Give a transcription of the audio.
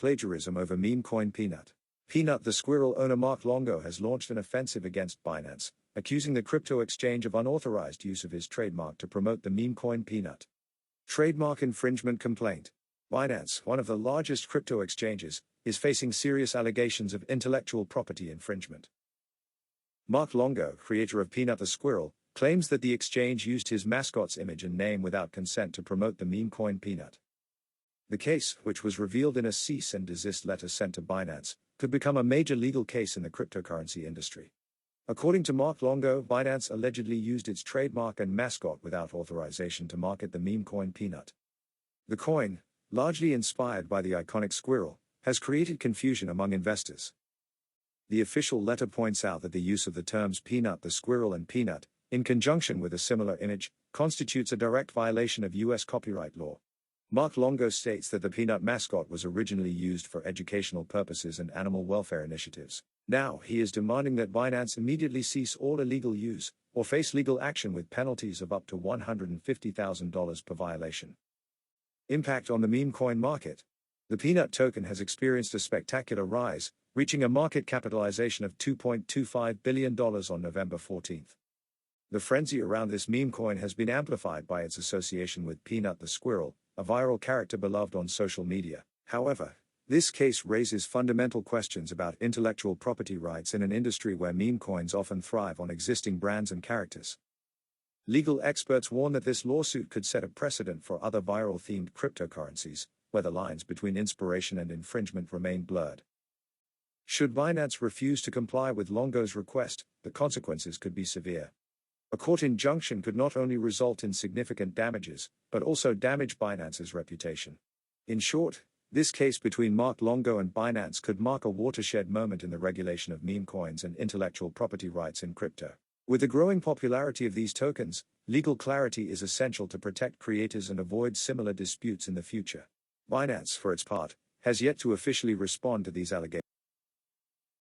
plagiarism over Memecoin PNUT. Peanut the Squirrel owner Mark Longo has launched an offensive against Binance, accusing the crypto exchange of unauthorized use of his trademark to promote the Memecoin PNUT. Trademark infringement complaint. Binance, one of the largest crypto exchanges, is facing serious allegations of intellectual property infringement. Mark Longo, creator of Peanut the Squirrel, claims that the exchange used his mascot's image and name without consent to promote the Memecoin PNUT. The case, which was revealed in a cease and desist letter sent to Binance, could become a major legal case in the cryptocurrency industry. According to Mark Longo, Binance allegedly used its trademark and mascot without authorization to market the Memecoin PNUT. The coin, largely inspired by the iconic squirrel, has created confusion among investors. The official letter points out that the use of the terms Peanut the Squirrel and Peanut, in conjunction with a similar image, constitutes a direct violation of U.S. copyright law. Mark Longo states that the Peanut mascot was originally used for educational purposes and animal welfare initiatives. Now he is demanding that Binance immediately cease all illegal use, or face legal action with penalties of up to $150,000 per violation. Impact on the Memecoin market. The Peanut token has experienced a spectacular rise, reaching a market capitalization of $2.25 billion on November 14. The frenzy around this Memecoin has been amplified by its association with Peanut the Squirrel, a viral character beloved on social media. However, this case raises fundamental questions about intellectual property rights in an industry where meme coins often thrive on existing brands and characters. Legal experts warn that this lawsuit could set a precedent for other viral-themed cryptocurrencies, where the lines between inspiration and infringement remain blurred. Should Binance refuse to comply with Longo's request, the consequences could be severe. A court injunction could not only result in significant damages, but also damage Binance's reputation. In short, this case between Mark Longo and Binance could mark a watershed moment in the regulation of meme coins and intellectual property rights in crypto. With the growing popularity of these tokens, legal clarity is essential to protect creators and avoid similar disputes in the future. Binance, for its part, has yet to officially respond to these allegations.